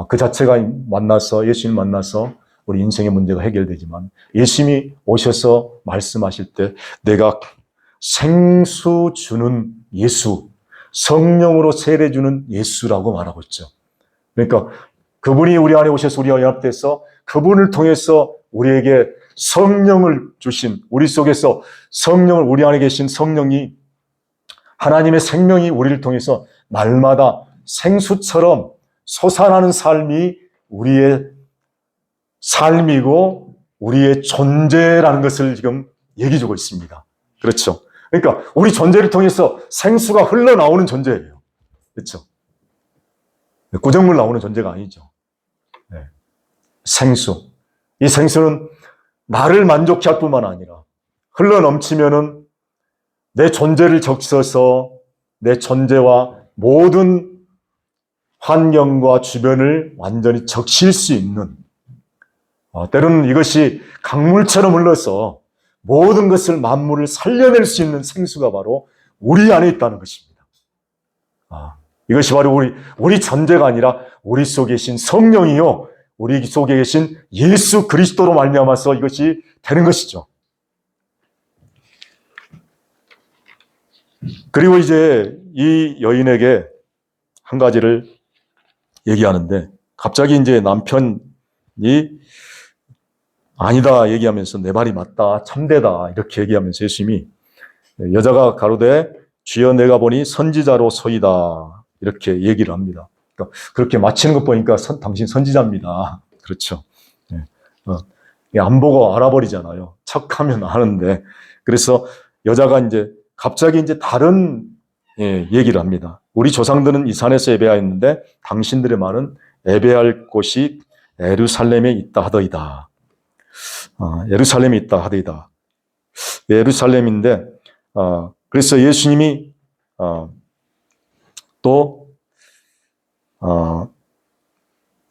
그 자체가 만나서 예수님 만나서 우리 인생의 문제가 해결되지만, 예수님이 오셔서 말씀하실 때 내가 생수 주는 예수, 성령으로 세례 주는 예수라고 말하고 있죠. 그러니까 그분이 우리 안에 오셔서 우리와 연합돼서 그분을 통해서 우리에게 성령을 주신, 우리 속에서 성령을, 우리 안에 계신 성령이, 하나님의 생명이 우리를 통해서 날마다 생수처럼 솟아나는 삶이 우리의 삶이고 우리의 존재라는 것을 지금 얘기해 주고 있습니다. 그렇죠. 그러니까 우리 존재를 통해서 생수가 흘러나오는 존재예요. 그렇죠. 구정물 나오는 존재가 아니죠. 생수. 이 생수는 나를 만족케 할 뿐만 아니라 흘러넘치면은 내 존재를 적셔서 내 존재와 모든 환경과 주변을 완전히 적실 수 있는, 때로는 이것이 강물처럼 흘러서 모든 것을, 만물을 살려낼 수 있는 생수가 바로 우리 안에 있다는 것입니다. 이것이 바로 우리 존재가 아니라 우리 속에 계신 성령이요, 우리 속에 계신 예수 그리스도로 말미암아서 이것이 되는 것이죠. 그리고 이제 이 여인에게 한 가지를 얘기하는데, 갑자기 이제 남편이 아니다 얘기하면서 내 말이 맞다, 참되다 이렇게 얘기하면서 예수님이, 여자가 가로되 주여 내가 보니 선지자로소이다 이렇게 얘기를 합니다. 그러니까 그렇게 마치는 것 보니까 당신 선지자입니다. 그렇죠. 안 보고 알아버리잖아요. 척하면 아는데. 그래서 여자가 이제 갑자기 이제 다른 얘기를 합니다. 우리 조상들은 이 산에서 예배하였는데 당신들의 말은 예배할 곳이 예루살렘에 있다 하더이다. 예루살렘에 있다 하더이다. 예루살렘인데, 그래서 예수님이 또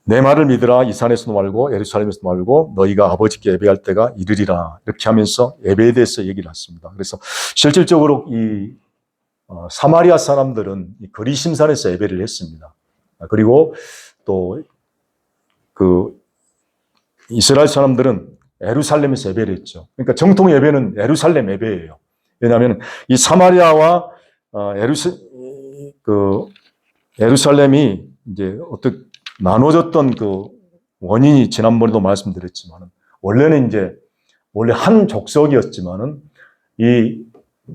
내 말을 믿으라, 이 산에서도 말고 예루살렘에서도 말고 너희가 아버지께 예배할 때가 이르리라 이렇게 하면서 예배에 대해서 얘기를 했습니다. 그래서 실질적으로 이 사마리아 사람들은 이 거리심산에서 예배를 했습니다. 그리고 또 그 이스라엘 사람들은 예루살렘에서 예배를 했죠. 그러니까 정통 예배는 예루살렘 예배예요. 왜냐하면 이 사마리아와 예루살렘이 이제 어떻게 나눠졌던 그 원인이 지난번에도 말씀드렸지만, 원래는 이제 원래 한 족속이었지만은 이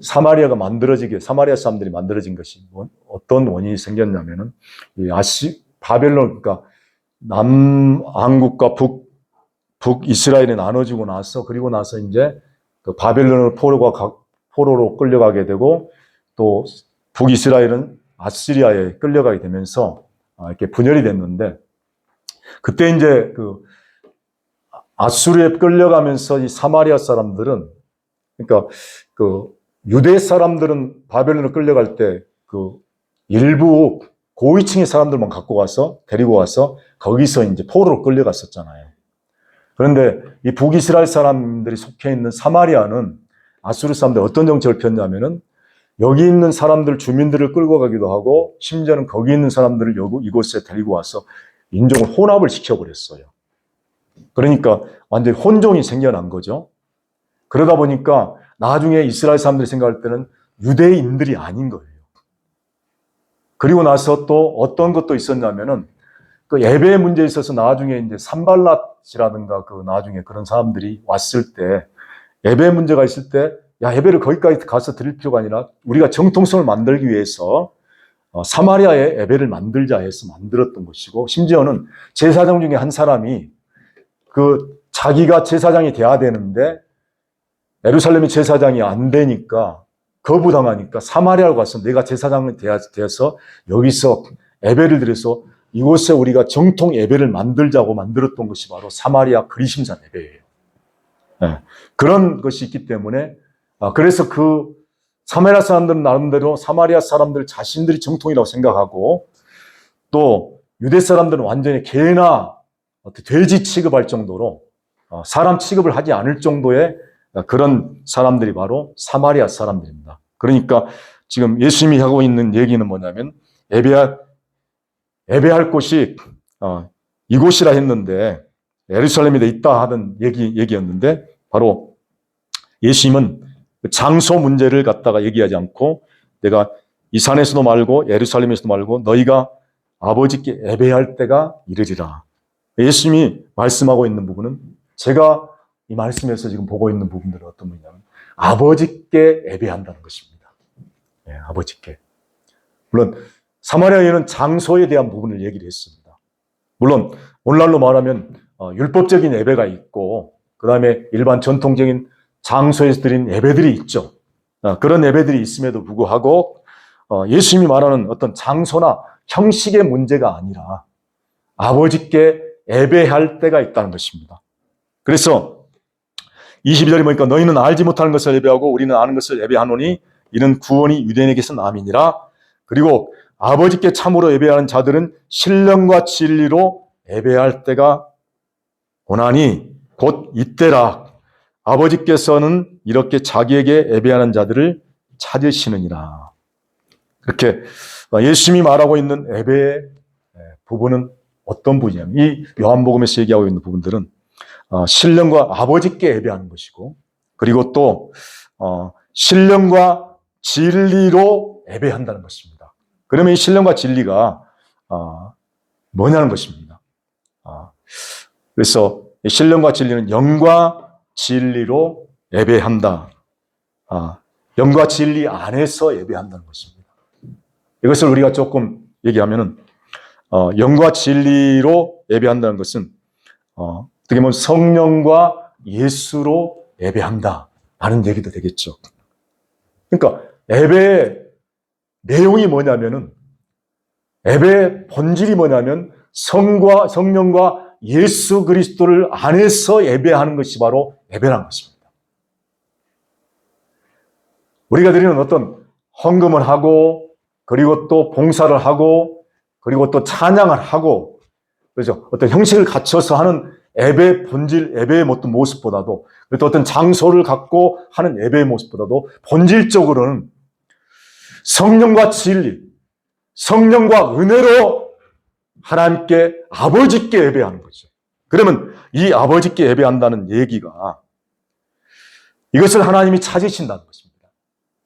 사마리아 사람들이 만들어진 것이 어떤 원인이 생겼냐면은 이 바벨론, 그러니까 남왕국과 북이스라엘이 나눠지고 나서, 그리고 나서 이제 그 바벨론을 포로로 끌려가게 되고, 또 북이스라엘은 아시리아에 끌려가게 되면서 이렇게 분열이 됐는데, 그때 이제 그 아수르에 끌려가면서 이 사마리아 사람들은, 그러니까 그 유대 사람들은 바벨론을 끌려갈 때 그 일부 고위층의 사람들만 데리고 와서 거기서 이제 포로로 끌려갔었잖아요. 그런데 이 북이스라엘 사람들이 속해 있는 사마리아는 아수르 사람들 어떤 정책을 폈냐면은 여기 있는 사람들, 주민들을 끌고 가기도 하고, 심지어는 거기 있는 사람들을 이곳에 데리고 와서 인종을 혼합을 시켜버렸어요. 그러니까 완전히 혼종이 생겨난 거죠. 그러다 보니까 나중에 이스라엘 사람들이 생각할 때는 유대인들이 아닌 거예요. 그리고 나서 또 어떤 것도 있었냐면은 그 예배 문제에 있어서 나중에 이제 산발랏이라든가 그 나중에 그런 사람들이 왔을 때 예배 문제가 있을 때 야, 예배를 거기까지 가서 드릴 필요가 아니라 우리가 정통성을 만들기 위해서 사마리아에 예배를 만들자 해서 만들었던 것이고, 심지어는 제사장 중에 한 사람이 그 자기가 제사장이 돼야 되는데 예루살렘이 제사장이 안 되니까 거부당하니까 사마리아로 가서 내가 제사장이 되어서 여기서 예배를 드려서 이곳에 우리가 정통 예배를 만들자고 만들었던 것이 바로 사마리아 그리심산 예배예요. 네. 그런 것이 있기 때문에 그래서 그 사마리아 사람들은 나름대로 사마리아 사람들 자신들이 정통이라고 생각하고, 또 유대 사람들은 완전히 개나 돼지 취급할 정도로 사람 취급을 하지 않을 정도의 그런 사람들이 바로 사마리아 사람들입니다. 그러니까 지금 예수님이 하고 있는 얘기는 뭐냐면 예배할 곳이 이곳이라 했는데 예루살렘에 있다 하던 얘기였는데, 바로 예수님은 장소 문제를 갖다가 얘기하지 않고 내가 이 산에서도 말고 예루살렘에서도 말고 너희가 아버지께 예배할 때가 이르리라. 예수님이 말씀하고 있는 부분은 제가 이 말씀에서 지금 보고 있는 부분들은 어떤 부분이냐면 아버지께 예배한다는 것입니다. 네, 아버지께. 물론 사마리아에는 장소에 대한 부분을 얘기를 했습니다. 물론 오늘날로 말하면 율법적인 예배가 있고 그 다음에 일반 전통적인 장소에서 드린 예배들이 있죠. 그런 예배들이 있음에도 불구하고 예수님이 말하는 어떤 장소나 형식의 문제가 아니라 아버지께 예배할 때가 있다는 것입니다. 그래서 22절에 보니까 너희는 알지 못하는 것을 예배하고 우리는 아는 것을 예배하노니 이는 구원이 유대인에게서 남이니라. 그리고 아버지께 참으로 예배하는 자들은 신령과 진리로 예배할 때가 오나니 곧 이때라. 아버지께서는 이렇게 자기에게 예배하는 자들을 찾으시느니라. 그렇게 예수님이 말하고 있는 예배의 부분은 어떤 부분이냐면 이 요한복음에서 얘기하고 있는 부분들은 신령과 아버지께 예배하는 것이고, 그리고 또 신령과 진리로 예배한다는 것입니다. 그러면 이 신령과 진리가 뭐냐는 것입니다. 그래서 신령과 진리는 영과 진리로 예배한다. 영과 진리 안에서 예배한다는 것입니다. 이것을 우리가 조금 얘기하면은 영과 진리로 예배한다는 것은 어떻게 보면 성령과 예수로 예배한다 라는 얘기도 되겠죠. 그러니까 예배의 내용이 뭐냐면은, 예배의 본질이 뭐냐면 성령과 예수 그리스도를 안에서 예배하는 것이 바로 예배라는 것입니다. 우리가 드리는 어떤 헌금을 하고, 그리고 또 봉사를 하고, 그리고 또 찬양을 하고, 그렇죠? 어떤 형식을 갖춰서 하는 예배의 본질, 예배의 어떤 모습보다도, 또 어떤 장소를 갖고 하는 예배의 모습보다도 본질적으로는 성령과 진리, 성령과 은혜로 하나님께, 아버지께 예배하는 거죠. 그러면 이 아버지께 예배한다는 얘기가 이것을 하나님이 찾으신다는 것입니다.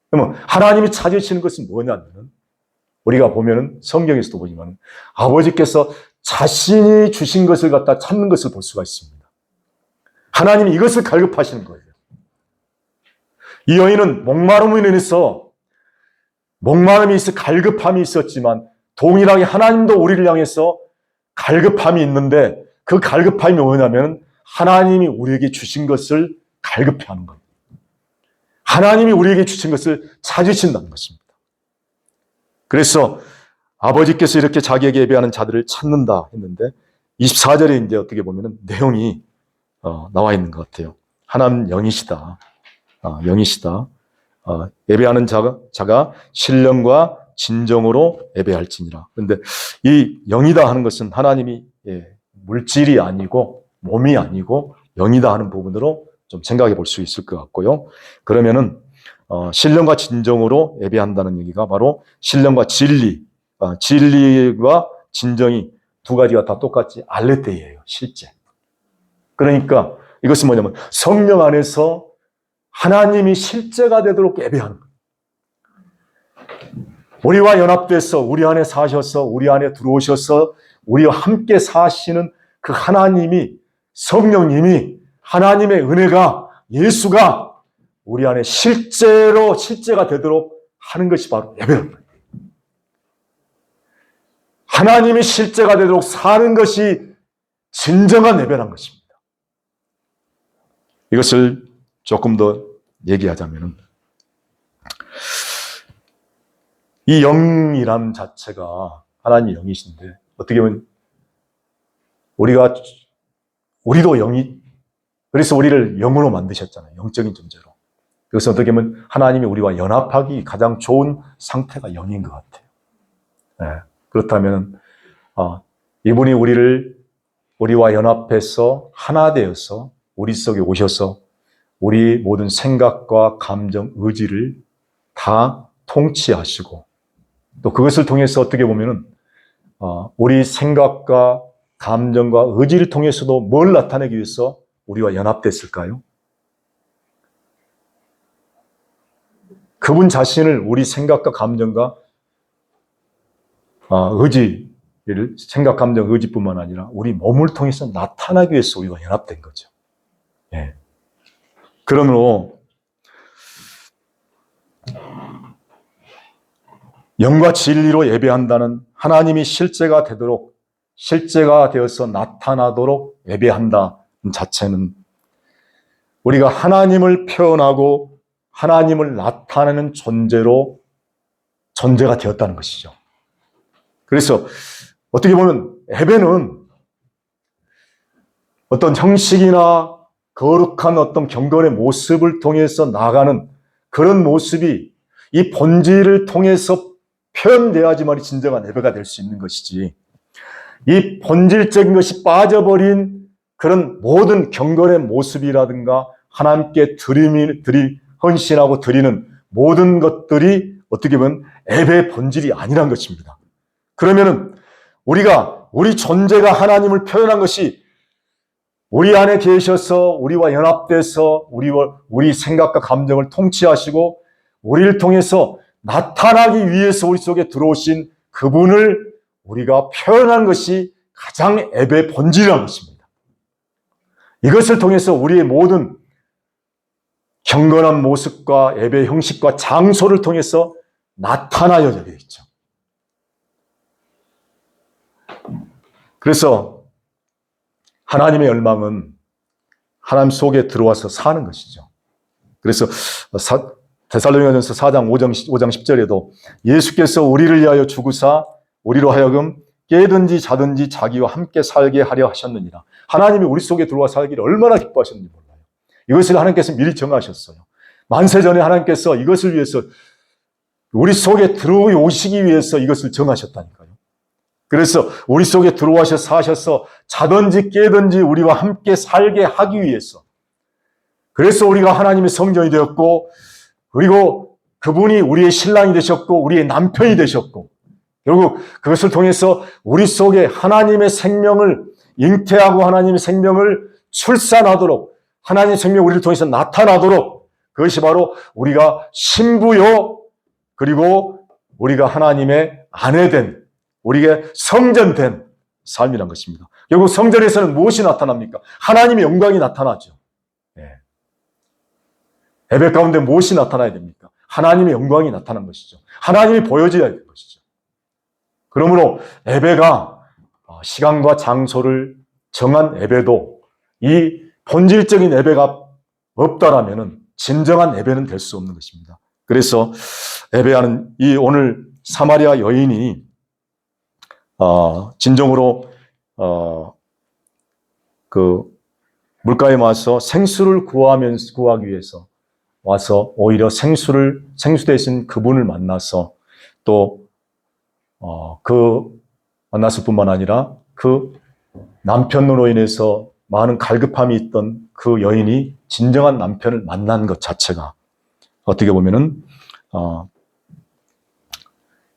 그러면 하나님이 찾으시는 것은 뭐냐면, 우리가 보면은 성경에서도 보지만 아버지께서 자신이 주신 것을 갖다 찾는 것을 볼 수가 있습니다. 하나님이 이것을 갈급하시는 거예요. 이 여인은 목마름으로 인해서 목마름이 있어 갈급함이 있었지만 동일하게 하나님도 우리를 향해서 갈급함이 있는데, 그 갈급함이 뭐냐면 하나님이 우리에게 주신 것을 갈급해하는 거예요. 하나님이 우리에게 주신 것을 찾으신다는 것입니다. 그래서 아버지께서 이렇게 자기에게 예배하는 자들을 찾는다 했는데 24절에 이제 어떻게 보면은 내용이 나와 있는 것 같아요. 하나님 영이시다. 영이시다. 예배하는 자가 신령과 진정으로 예배할지니라. 그런데 이 영이다 하는 것은 하나님이 물질이 아니고 몸이 아니고 영이다 하는 부분으로 좀 생각해 볼 수 있을 것 같고요. 그러면은 신령과 진정으로 예배한다는 얘기가 바로 신령과 진리, 진리와 진정이 두 가지가 다 똑같이 알레테이예요, 실제. 그러니까 이것은 뭐냐면 성령 안에서 하나님이 실제가 되도록 예배하는 거예요. 우리와 연합돼서 우리 안에 사셔서 우리 안에 들어오셔서 우리와 함께 사시는 그 하나님이, 성령님이, 하나님의 은혜가, 예수가 우리 안에 실제가 되도록 하는 것이 바로 예배입니다. 하나님이 실제가 되도록 사는 것이 진정한 예배란 것입니다. 이것을 조금 더 얘기하자면, 이 영이란 자체가 하나님의 영이신데, 어떻게 보면 우리도 영이, 그래서 우리를 영으로 만드셨잖아요. 영적인 존재로. 그래서 어떻게 보면 하나님이 우리와 연합하기 가장 좋은 상태가 영인 것 같아요. 네. 그렇다면 이분이 우리와 연합해서 하나 되어서 우리 속에 오셔서 우리 모든 생각과 감정, 의지를 다 통치하시고, 또 그것을 통해서 어떻게 보면은 우리 생각과 감정과 의지를 통해서도 뭘 나타내기 위해서 우리와 연합됐을까요? 그분 자신을 우리 생각과 감정과 의지를, 생각, 감정, 의지뿐만 아니라 우리 몸을 통해서 나타나기 위해서 우리가 연합된 거죠. 예. 그러므로 영과 진리로 예배한다는, 하나님이 실제가 되어서 나타나도록 예배한다는 자체는 우리가 하나님을 표현하고 하나님을 나타내는 존재가 되었다는 것이죠. 그래서 어떻게 보면 예배는 어떤 형식이나 거룩한 어떤 경건의 모습을 통해서 나아가는 그런 모습이 이 본질을 통해서 표현되어야지만 진정한 예배가 될 수 있는 것이지, 이 본질적인 것이 빠져버린 그런 모든 경건의 모습이라든가 하나님께 헌신하고 드리는 모든 것들이 어떻게 보면 예배의 본질이 아니란 것입니다. 그러면은 우리 존재가 하나님을 표현한 것이 우리 안에 계셔서 우리와 연합돼서 우리 생각과 감정을 통치하시고 우리를 통해서 나타나기 위해서 우리 속에 들어오신 그분을 우리가 표현한 것이 가장 예배의 본질이라는 것입니다. 이것을 통해서 우리의 모든 경건한 모습과 예배 형식과 장소를 통해서 나타나야 되겠죠. 그래서 하나님의 열망은 하나님 속에 들어와서 사는 것이죠. 그래서 데살로니가전서 4장 5장 10절에도 예수께서 우리를 위하여 죽으사 우리로 하여금 깨든지 자든지 자기와 함께 살게 하려 하셨느니라. 하나님이 우리 속에 들어와 살기를 얼마나 기뻐하셨는지 몰라요. 이것을 하나님께서 미리 정하셨어요. 만세전에 하나님께서 이것을 위해서 우리 속에 들어오시기 위해서 이것을 정하셨다니까요. 그래서 우리 속에 들어와서 사셔서 자든지 깨든지 우리와 함께 살게 하기 위해서, 그래서 우리가 하나님의 성전이 되었고, 그리고 그분이 우리의 신랑이 되셨고 우리의 남편이 되셨고, 결국 그것을 통해서 우리 속에 하나님의 생명을 잉태하고 하나님의 생명을 출산하도록, 하나님의 생명이 우리를 통해서 나타나도록, 그것이 바로 우리가 신부요, 그리고 우리가 하나님의 아내된, 우리에게 성전된 삶이란 것입니다. 결국 성전에서는 무엇이 나타납니까? 하나님의 영광이 나타나죠. 예배 가운데 무엇이 나타나야 됩니까? 하나님의 영광이 나타난 것이죠. 하나님이 보여져야 될 것이죠. 그러므로 예배가 시간과 장소를 정한 예배도 이 본질적인 예배가 없다라면 진정한 예배는 될 수 없는 것입니다. 그래서 예배하는 이 오늘 사마리아 여인이 진정으로 그 물가에 와서 생수를 구하기 위해서 와서 오히려 생수 대신 그분을 만나서 또 만났을 뿐만 아니라 그 남편으로 인해서 많은 갈급함이 있던 그 여인이 진정한 남편을 만난 것 자체가 어떻게 보면은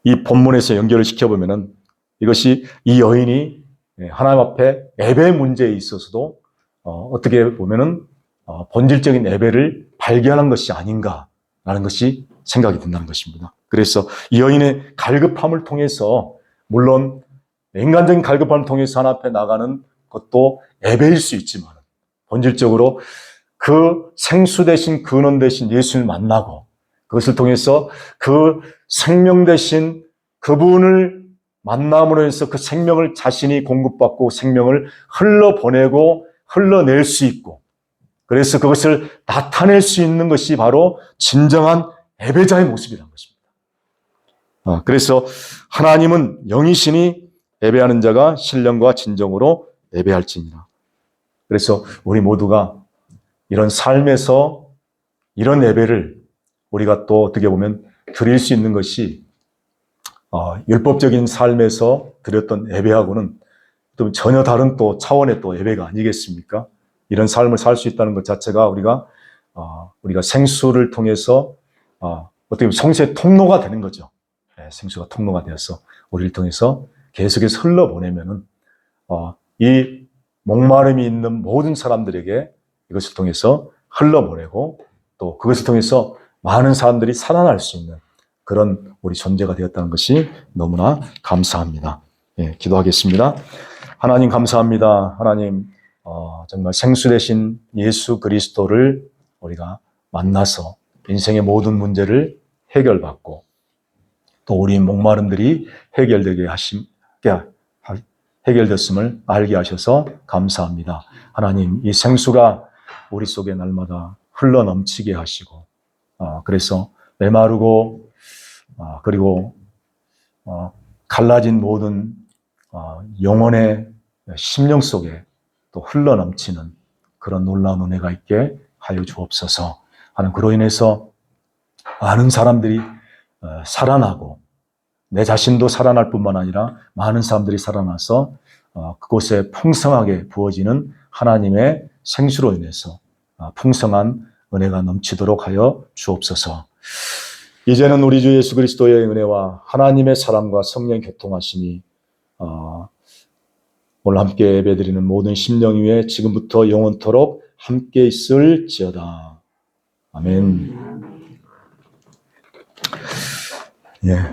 이 본문에서 연결을 시켜보면은 이것이 이 여인이 하나님 앞에 예배 문제에 있어서도 어떻게 보면은 본질적인 예배를 발견한 것이 아닌가라는 것이 생각이 든다는 것입니다. 그래서 이 여인의 갈급함을 통해서, 물론 인간적인 갈급함을 통해서 하나님 앞에 나가는 것도 예배일 수 있지만, 본질적으로 그 생수 대신 근원 대신 예수님을 만나고, 그것을 통해서 그 생명 대신 그분을 만남으로 해서 그 생명을 자신이 공급받고 생명을 흘러보내고 흘러낼 수 있고, 그래서 그것을 나타낼 수 있는 것이 바로 진정한 예배자의 모습이라는 것입니다. 그래서 하나님은 영이시니 예배하는 자가 신령과 진정으로 예배할지니라. 그래서 우리 모두가 이런 삶에서 이런 예배를 우리가 또 어떻게 보면 드릴 수 있는 것이 율법적인 삶에서 드렸던 예배하고는 또 전혀 다른 또 차원의 또 예배가 아니겠습니까? 이런 삶을 살 수 있다는 것 자체가 우리가 생수를 통해서 어떻게 보면 성수의 통로가 되는 거죠. 생수가 통로가 되어서 우리를 통해서 계속해서 흘러보내면은 이 목마름이 있는 모든 사람들에게 이것을 통해서 흘러보내고, 또 그것을 통해서 많은 사람들이 살아날 수 있는 그런 우리 존재가 되었다는 것이 너무나 감사합니다. 기도하겠습니다. 하나님 감사합니다. 하나님 정말 생수 되신 예수 그리스도를 우리가 만나서 인생의 모든 문제를 해결받고, 또 우리 목마름들이 해결됐음을 알게 하셔서 감사합니다. 하나님, 이 생수가 우리 속에 날마다 흘러 넘치게 하시고, 그래서 메마르고 그리고 갈라진 모든 영혼의 심령 속에 또 흘러 넘치는 그런 놀라운 은혜가 있게 하여 주옵소서 하는, 그로 인해서 많은 사람들이 살아나고 내 자신도 살아날 뿐만 아니라 많은 사람들이 살아나서 그곳에 풍성하게 부어지는 하나님의 생수로 인해서 풍성한 은혜가 넘치도록 하여 주옵소서. 이제는 우리 주 예수 그리스도의 은혜와 하나님의 사랑과 성령의 교통하심이 오늘 함께 예배드리는 모든 심령 위에 지금부터 영원토록 함께 있을지어다. 아멘. 예.